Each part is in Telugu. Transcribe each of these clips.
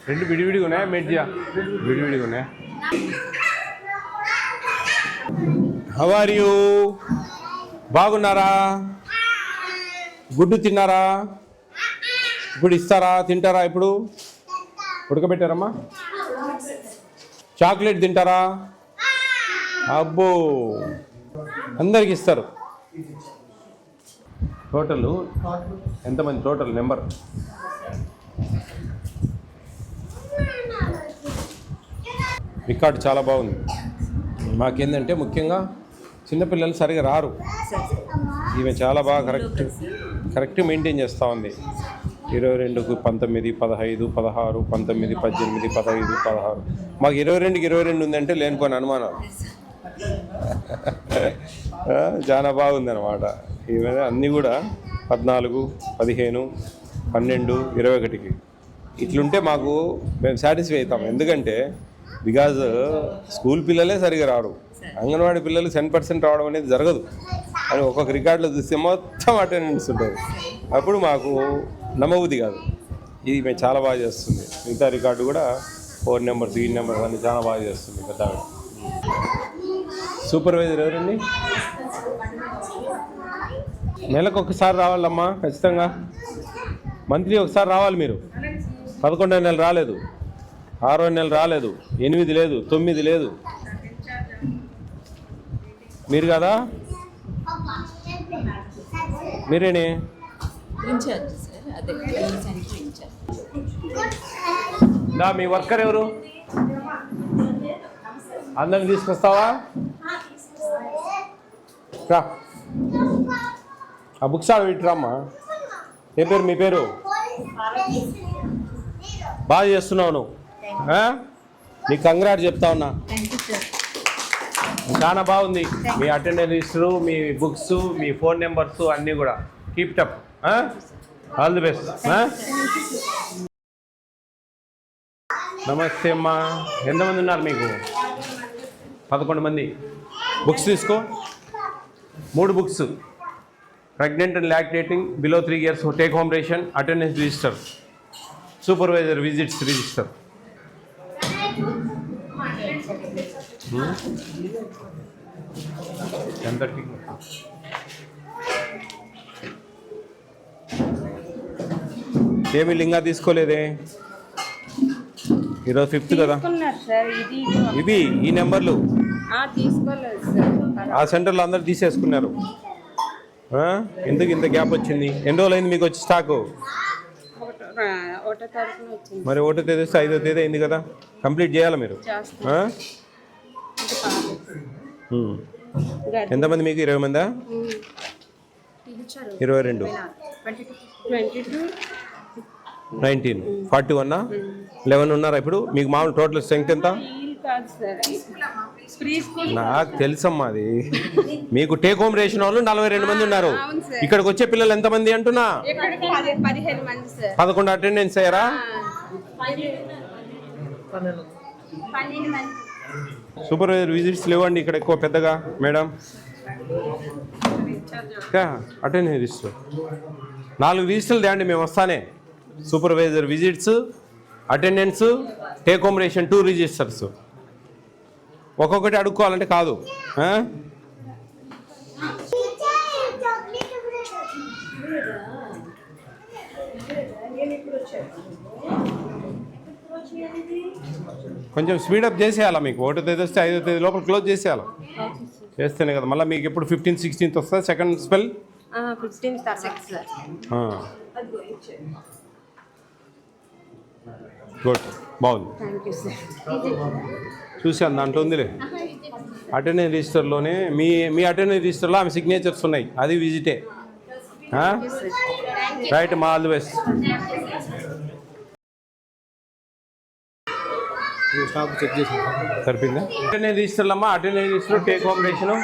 రెండు విడివిడిగా ఉన్నాయా మెడ్జియా? విడివిడిగా ఉన్నాయా? How are you? బాగున్నారా? గుడ్డు తిన్నారా? ఇప్పుడు ఇస్తారా? తింటారా? ఇప్పుడు ఉడకబెట్టారమ్మా? చాక్లెట్ తింటారా? అబ్బో, అందరికి ఇస్తారు. టోటల్ ఎంతమంది? టోటల్ నెంబర్ రికార్డు చాలా బాగుంది. మాకేందంటే ముఖ్యంగా చిన్నపిల్లలు సరిగా రారు. ఈమె చాలా బాగా కరెక్ట్ మెయింటైన్ చేస్తూ ఉంది. 22కు 19, 15, 16, 19, 18, 15, 16. మాకు 22కి 22 ఉందంటే లేనిపోయిన అనుమానాలు. చాలా బాగుంది అనమాట. ఈమె అన్నీ కూడా 14, 15, 12, 21కి ఇట్లుంటే మాకు మేము సాటిస్ఫై అవుతాం. ఎందుకంటే బికాజ్ స్కూల్ పిల్లలే సరిగా రారు, అంగన్వాడీ పిల్లలు 10% రావడం అనేది జరగదు అని ఒక్కొక్క రికార్డులో చూస్తే మొత్తం అటెండెన్స్ ఉంటుంది. అప్పుడు మాకు నమ్మబుద్ధి కాదు. ఇది మేము చాలా బాగా చేస్తుంది. మిగతా రికార్డు కూడా 4 నెంబర్స్, 3 నెంబర్స్ అన్ని చాలా బాగా చేస్తుంది పెద్ద. సూపర్వైజర్ ఎవరండి? నెలకు ఒకసారి రావాలమ్మా ఖచ్చితంగా. మంత్లీ ఒకసారి రావాలి మీరు. 11వ నెల రాలేదు, 6వ నెల రాలేదు, 8 లేదు, 9 లేదు. మీరు కదా? మీరేనే? మీ వర్కర్ ఎవరు? అందరిని తీసుకొస్తావా? రా, ఆ బుక్స్ ఆడ పెట్టిరామ్మా. ఏ పేరు మీ పేరు? బాగా చేస్తున్నావు నువ్వు. నీకు కంగ్రాట్ చెప్తా ఉన్నా. చాలా బాగుంది. మీ అటెండెన్స్ లిస్టు, మీ బుక్స్, మీ ఫోన్ నెంబర్స్ అన్నీ కూడా. Keep it up. All the best. నమస్తే అమ్మా. ఎంతమంది ఉన్నారు మీకు? 11 మంది. బుక్స్ తీసుకో. 3 books. Pregnant and lactating below 3 years take home ration, attendance register, supervisor visits register. ఎంత? ఏమి లింగా తీసుకోలేదే? ఈరోజు 5th కదా? ఇవి ఈ నెంబర్లు ఆ సెంటర్లో అందరు తీసేసుకున్నారు. ఎందుకు ఇంత గ్యాప్ వచ్చింది? ఎన్ని రోజులు అయింది మీకు వచ్చి స్టాకు? మరి 1వ తేదీ వస్తే 5వ తేదీ అయింది కదా? కంప్లీట్ చేయాలి మీరు. ఎంతమంది మీకు? 20 మందా? 22, 19, 41, 11 ఉన్నారా ఇప్పుడు? మీకు మామూలు టోటల్ స్ట్రెంగ్త్ ఎంత? నాకు తెలుసమ్మా అది. మీకు టేక్ హోమ్ రేషన్ వాళ్ళు 42 మంది ఉన్నారు. ఇక్కడికి వచ్చే పిల్లలు ఎంతమంది అంటున్నా? 11 అటెండెన్స్ అయ్యారా? సూపర్వైజర్ విజిట్స్ లేవండి ఇక్కడ ఎక్కువ పెద్దగా మేడం. అటెండెన్స్ రిజిస్టర్ 4 రిజిస్టర్లు తేండి, మేము వస్తానే. Supervisor visits, attendance, take home ration 2 registers. ఒక్కొక్కటి అడుక్కోవాలంటే కాదు. కొంచెం స్పీడప్ చేసేయాలా మీకు? 1వ తేదీ వస్తే 5వ తేదీ లోపల క్లోజ్ చేసేయాలా? చేస్తేనే కదా మళ్ళీ మీకు ఎప్పుడు 15th, 16th వస్తుంది సెకండ్ స్పెల్? 15th. గుడ్, బాగుంది. చూశాను దాంట్లో ఉందిలే. అటెండెన్స్ రిజిస్టర్లోనే మీ అటెండెన్స్ రిజిస్టర్లో ఆమె సిగ్నేచర్స్ ఉన్నాయి, అది విజిటే. రైట్ మా, ఆల్ ది బెస్ట్. సరిపోయిందా? అటెండెన్స్ రిజిస్టర్లు అమ్మా. Attendance register, take home ration,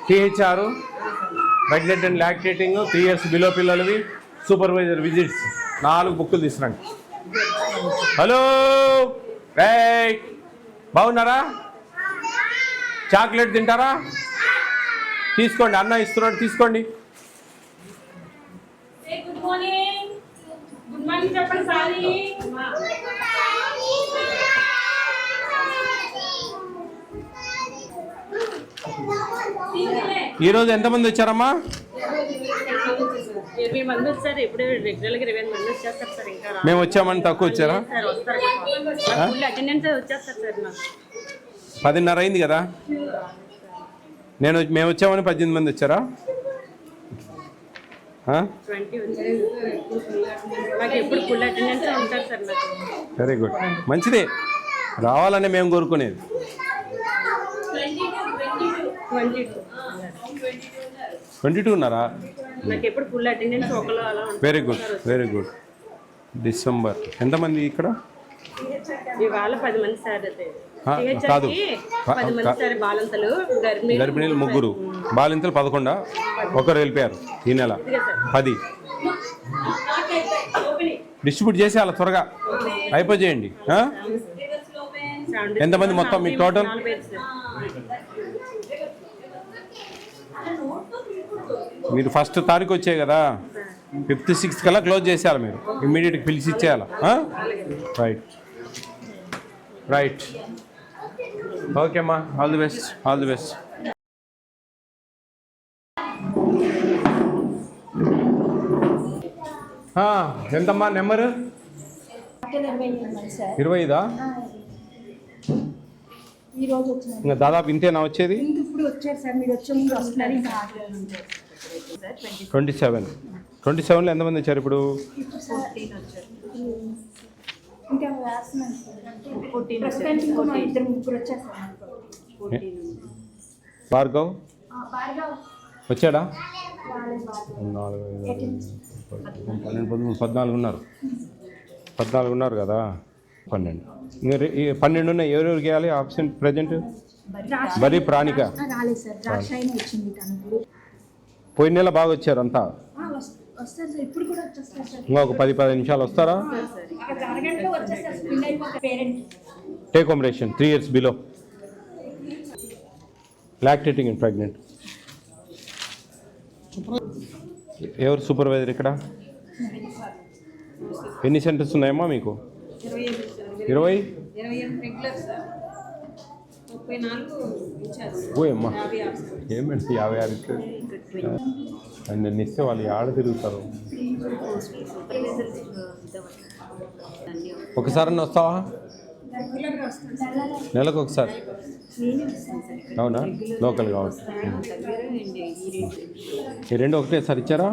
THR, pregnant and lactating 3 years below పిల్లలవి, సూపర్వైజర్ విజిట్స్ 4 బుక్కులు తీసుకురండి. Hello, right. బాగున్నారా? చాక్లెట్ తింటారా? తీసుకోండి, అన్న ఇస్తున్నాడు, తీసుకోండి. గుడ్ మార్నింగ్ చెప్పండి సారీ. ఈరోజు ఎంతమంది వచ్చారమ్మా? 20 మంది వచ్చారు. ఇప్పుడు రెగ్యులర్గా 20 మంది వచ్చేస్తారు సార్. ఇంకా మేము వచ్చామని తక్కువ వచ్చారా? సార్ వస్తారు. ఫుల్ అటెండెన్స్ వచ్చేస్తారు సార్. నాకు 10:30 అయింది కదా. మేము వచ్చామని 18 మంది వచ్చారా? 20 వచ్చారు. నాకు ఎప్పుడు ఫుల్ అటెండెన్స్ ఉంటారు సార్. నాకు వెరీ గుడ్, మంచిదే, రావాలని మేము కోరుకునేది. 22 ఉన్నారా? నాకు ఎప్పుడు ఫుల్ అటెండెన్స్ ఒకళ్ళు అలా ఉంటారు. Very good, very good. December ఎంతమంది ఇక్కడ? ఇవాళ 10 మంది సార్. అయితే కాదు, 10 మంది సార్. బాలంతలు గర్భిణీలు 3, బాలింతలు 11. ఒకరు వెళ్ళిపోయారు ఈ నెల. 10 డిస్ట్రిబ్యూట్ చేసి అలా త్వరగా అయిపోయేయండి. ఎంతమంది మొత్తం మీకు టోటల్? మీరు 1st తారీఖు వచ్చాయి కదా, 5th 6th కల్లా క్లోజ్ చేసేయాలి. మీరు ఇమ్మీడియట్గా పిలిచి ఇచ్చేయాలి. రైట్ రైట్, ఓకే అమ్మా, all the best, all the best. ఎంతమ్మా నెంబరు? 25. ఇంకా దాదాపు ఇంతేనా వచ్చేది? 27లో ఎంతమంది వచ్చారు ఇప్పుడు? 14. భార్గవ్ వచ్చాడా? 14 ఉన్నారు కదా. 12 ఉన్నాయి. ఎవరెవరికి వేయాలి ఆబ్సెంట్ ప్రజెంట్? బరీ ప్రాణిక పోయిన నెల బాగా వచ్చారు అంతా. ఇంకా ఒక 10-15 నిమిషాలు వస్తారా? Take home ration 3 years below, lactating and pregnant. ఎవరు సూపర్వైజర్ ఇక్కడ? ఎన్ని సెంటర్స్ ఉన్నాయమ్మా మీకు? 20. ఓయమ్మా, ఏమండి 56 అన్ని ఇస్తే వాళ్ళు ఆడ తిరుగుతారు. ఒకసారి వస్తావా? నెలకు ఒకసారి? అవునా, లోకల్ కావచ్చు. ఈ 2 ఒకటేసారి ఇచ్చారా?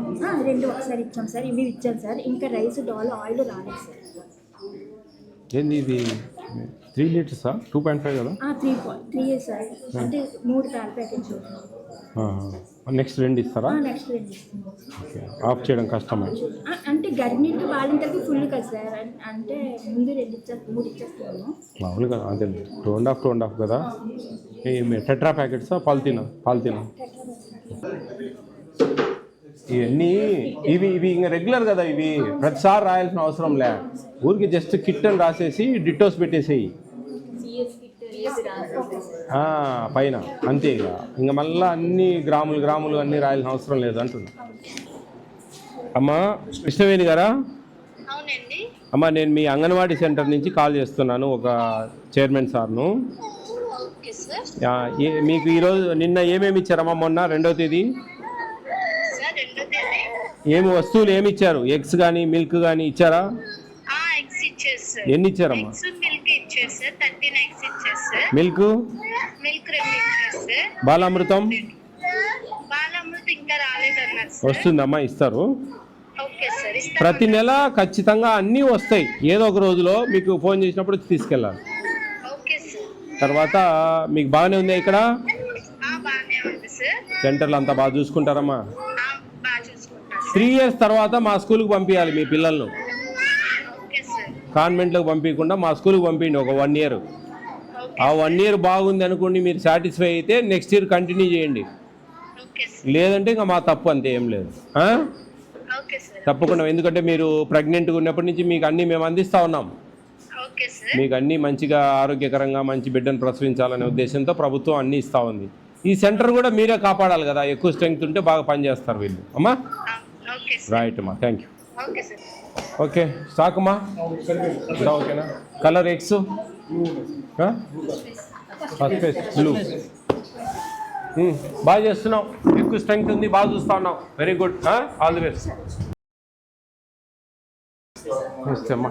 2 ఒకసారి ఇచ్చాం సార్. ఇవి ఇచ్చాను సార్. ఇంకా రైస్, డాల్, ఆయిల్ రాలేదు సార్. ఏంది ఇది? 3 liters 2.5 కదా? 3 సార్. అంటే 3 పాల ప్యాకెట్స్. నెక్స్ట్ 2 ఇస్తారా? నెక్స్ట్ 2 ఇస్తాం. ఓకే, ఆఫ్ చేయడం కష్టమే. అంటే గర్భిణీకి బాలింతలకి ఫుల్ కదా సార్. అంటే ముందు 3 ఇచ్చేస్తాము మామూలుగా. అదే 2.5 కదా. టెట్రా ప్యాకెట్సా? పాలిథీనా? ఇవన్నీ ఇవి ఇంకా రెగ్యులర్ కదా. ఇవి ప్రతిసారి రాయాల్సిన అవసరం లే. ఊరికి జస్ట్ కిట్ అని రాసేసి డిటోస్ పెట్టేసేయి పైన, అంతే. ఇంకా మళ్ళీ అన్ని గ్రాములు అన్నీ రాయాల్సిన అవసరం లేదు అంటున్నా. అమ్మా కృష్ణవేణి గారా? అమ్మా, నేను మీ అంగన్వాడీ సెంటర్ నుంచి కాల్ చేస్తున్నాను, ఒక చైర్మన్ సార్ను. మీకు ఈరోజు నిన్న ఏమేమి ఇచ్చారమ్మా? మొన్న 2వ తేదీ ఏమి వస్తువులు ఏమి ఇచ్చారు? ఎగ్స్ కానీ మిల్క్ కానీ ఇచ్చారా? ఎన్ని ఇచ్చారమ్మా? మిల్క్, బాలామృతం వస్తుందమ్మా, ఇస్తారు. ప్రతి నెల ఖచ్చితంగా అన్నీ వస్తాయి. ఏదో ఒక రోజులో మీకు ఫోన్ చేసినప్పుడు తీసుకెళ్ళాలి. తర్వాత మీకు బాగానే ఉంది ఇక్కడ సెంటర్లో? అంతా బాగా చూసుకుంటారమ్మా? 3 years తర్వాత మా స్కూల్కి పంపించాలి మీ పిల్లలను. కాన్వెంట్లోకి పంపించకుండా మా స్కూల్కి పంపించండి ఒక 1 year. ఆ 1 year బాగుంది అనుకోండి, మీరు సాటిస్ఫై అయితే నెక్స్ట్ ఇయర్ కంటిన్యూ చేయండి. లేదంటే ఇంకా మా తప్పు, అంతే, ఏం లేదు. తప్పకుండా, ఎందుకంటే మీరు ప్రెగ్నెంట్గా ఉన్నప్పటి నుంచి మీకు అన్నీ మేము అందిస్తూ ఉన్నాం. మీకు అన్నీ మంచిగా ఆరోగ్యకరంగా మంచి బిడ్డను ప్రసవించాలనే ఉద్దేశంతో ప్రభుత్వం అన్నీ ఇస్తూ ఉంది. ఈ సెంటర్ కూడా మీరే కాపాడాలి కదా. ఎక్కువ స్ట్రెంగ్త్ ఉంటే బాగా పనిచేస్తారు వీళ్ళు. అమ్మా రైట్ అమ్మా, థ్యాంక్ యూ. ఓకే, స్టాక్ అమ్మా ఓకేనా? కలర్ ఎగ్స్, బ్లూ బాగా చేస్తున్నావు, ఎక్కువ స్ట్రెంగ్త్ ఉంది, బాగా చూస్తా ఉన్నావు, very good, all the best. నమస్తే అమ్మా.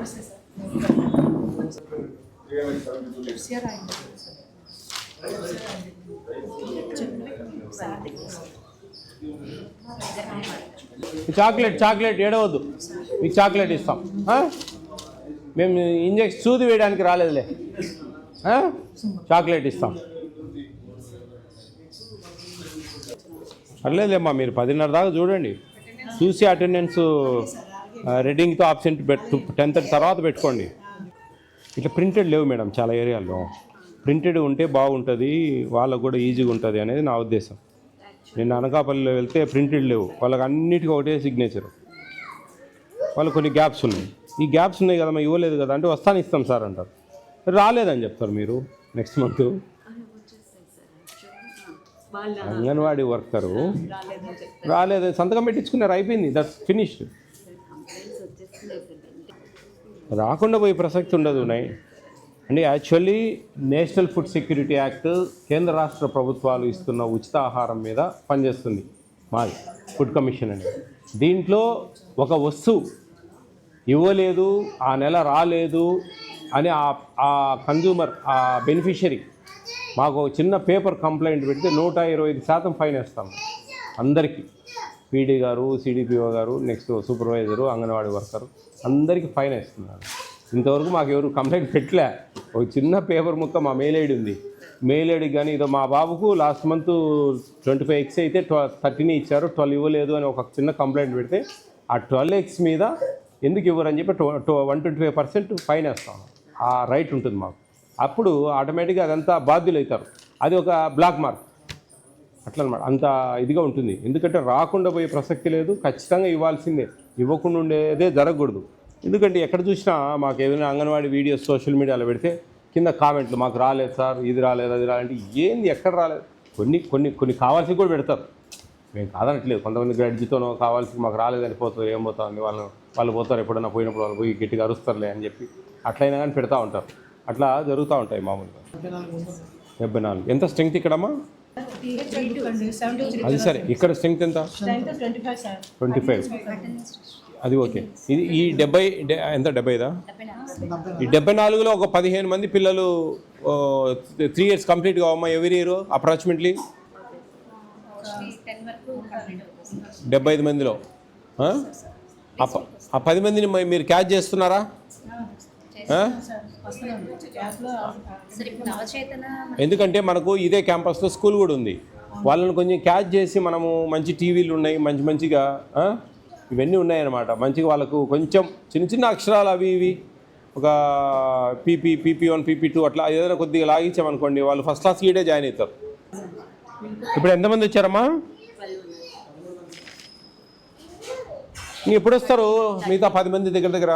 చాక్లెట్ ఏడవద్దు, మీకు చాక్లెట్ ఇస్తాం. మేము ఇంజెక్షన్ సూది వేయడానికి రాలేదులే, చాక్లెట్ ఇస్తాం. పర్లేదులేమ్మా, మీరు 10:30 దాకా చూడండి, చూసి అటెండెన్స్ రెడ్డింగ్తో ఆబ్సెంట్ 10:30 తర్వాత పెట్టుకోండి. ఇట్లా ప్రింటెడ్ లేవు మేడం చాలా ఏరియాల్లో, ప్రింటెడ్ ఉంటే బాగుంటుంది, వాళ్ళకు కూడా ఈజీగా ఉంటుంది అనేది నా ఉద్దేశం. నేను అనకాపల్లిలో వెళ్తే ప్రింటెడ్ లేవు, వాళ్ళకి అన్నిటికీ ఒకటే సిగ్నేచర్, వాళ్ళకి కొన్ని గ్యాప్స్ ఉన్నాయి. ఈ గ్యాప్స్ ఉన్నాయి కదా, ఇవ్వలేదు కదా అంటే వస్తాను ఇస్తాం సార్ అంటారు, రాలేదని చెప్తారు మీరు నెక్స్ట్ మంత్. అంగన్వాడీ వర్కరు రాలేదు, సంతకం పెట్టించుకున్నారు, అయిపోయింది, దట్స్ ఫినిష్డ్. రాకుండా పోయే ప్రసక్తి ఉండదు. అంటే actually national food security act కేంద్ర రాష్ట్ర ప్రభుత్వాలు ఇస్తున్న ఉచిత ఆహారం మీద పనిచేస్తుంది మాది ఫుడ్ కమిషన్ అని. దీంట్లో ఒక వస్తువు ఇవ్వలేదు, ఆ నెల రాలేదు అని ఆ కన్జ్యూమర్, ఆ బెనిఫిషరీ మాకు చిన్న పేపర్ కంప్లైంట్ పెడితే 125% ఫైన్ వేస్తాము అందరికీ. పీడీ గారు, సిడిపిఓ గారు, నెక్స్ట్ సూపర్వైజరు, అంగన్వాడీ వర్కరు అందరికీ ఫైన్ వేస్తున్నారు. ఇంతవరకు మాకు ఎవరు కంప్లైంట్ పెట్టలే. ఒక చిన్న పేపర్ ముక్క మా మెయిల్ ఐడి ఉంది, మెయిల్ ఐడికి కానీ ఇదో మా బాబుకు లాస్ట్ మంత్ 25X అయితే 13 ఇచ్చారు, 12 ఇవ్వలేదు అని ఒక చిన్న కంప్లైంట్ పెడితే ఆ 12X మీద ఎందుకు ఇవ్వరని చెప్పి 125% ఫైన్ వేస్తాం. ఆ రైట్ ఉంటుంది మాకు. అప్పుడు ఆటోమేటిక్గా అదంతా బాధ్యులు అవుతారు. అది ఒక బ్లాక్ మార్క్ అట్లా అనమాట, అంత ఇదిగా ఉంటుంది. ఎందుకంటే రాకుండా పోయే ప్రసక్తి లేదు, ఖచ్చితంగా ఇవ్వాల్సిందే, ఇవ్వకుండా ఉండేదే జరగకూడదు. ఎందుకంటే ఎక్కడ చూసినా మాకు ఏదైనా అంగన్వాడీ వీడియోస్ సోషల్ మీడియాలో పెడితే కింద కామెంట్లు, మాకు రాలేదు సార్, ఇది రాలేదు, అది రాలంటే ఏంది, ఎక్కడ రాలేదు. కొన్ని కావాల్సి కూడా పెడతారు, మేము కాదనట్లేదు. కొంతమంది గ్రడ్జితోనో కావాల్సి మాకు రాలేదని పోతారు, ఏం పోతుంది, వాళ్ళు పోతారు, ఎప్పుడన్నా పోయినప్పుడు వాళ్ళు పోయి గట్టిగా అరుస్తారులే అని చెప్పి అట్లయినా కానీ పెడతా ఉంటారు. అట్లా జరుగుతూ ఉంటాయి మామూలుగా. 74 ఎంత స్ట్రెంగ్త్ ఇక్కడమ్మా? అది సరే, ఇక్కడ స్ట్రెంగ్త్ ఎంత? 25. అది ఓకే. ఇది ఈ 70 ఎంత? 75దా? ఈ 74లో ఒక 15 మంది పిల్లలు 3 years కంప్లీట్ కావమ్మా ఎవ్రీ ఇయర్ అప్రాక్సిమేట్లీ. 75 మందిలో ఆ 10 మందిని మీరు క్యాచ్ చేస్తున్నారా? ఎందుకంటే మనకు ఇదే క్యాంపస్లో స్కూల్ కూడా ఉంది, వాళ్ళని కొంచెం క్యాచ్ చేసి మనము మంచి టీవీలు ఉన్నాయి, మంచిగా ఇవన్నీ ఉన్నాయన్నమాట. మంచిగా వాళ్ళకు కొంచెం చిన్న అక్షరాలు అవి ఇవి ఒక PP1 PP2 అట్లా ఏదైనా కొద్దిగా లాగించామనుకోండి, వాళ్ళు ఫస్ట్ క్లాస్ ఈడే జాయిన్ అవుతారు. ఇప్పుడు ఎంతమంది వచ్చారమ్మా? ఎప్పుడు వస్తారు మిగతా 10 మంది దగ్గర?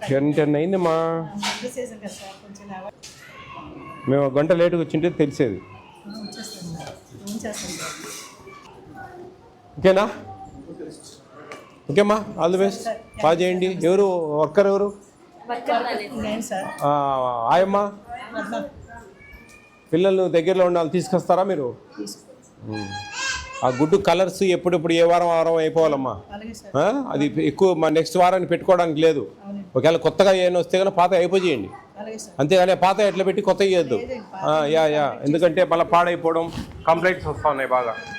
10 అయిందమ్మా. మేము 1 గంట లేటుగా వచ్చింటే తెలిసేది. ఓకేనా? ఓకేమ్మా, ఆల్ ది బెస్ట్, బాగా చేయండి. ఎవరు వర్కర్ ఎవరు? ఆయమ్మా, పిల్లలు దగ్గరలో ఉండాలి, తీసుకొస్తారా మీరు? ఆ గుడ్డు కలర్స్ ఎప్పుడెప్పుడు ఏ వారం అయిపోవాలమ్మా. అది ఎక్కువ నెక్స్ట్ వారాన్ని పెట్టుకోవడానికి లేదు. ఒకవేళ కొత్తగా ఏమైనా వస్తే కనుక పాత అయిపోయేయండి, అంతేగాని పాత ఎట్లా పెట్టి కొత్త ఇవ్వద్దు. ఎందుకంటే మళ్ళీ పాడైపోవడం, కంప్లైంట్స్ వస్తూ ఉన్నాయి బాగా.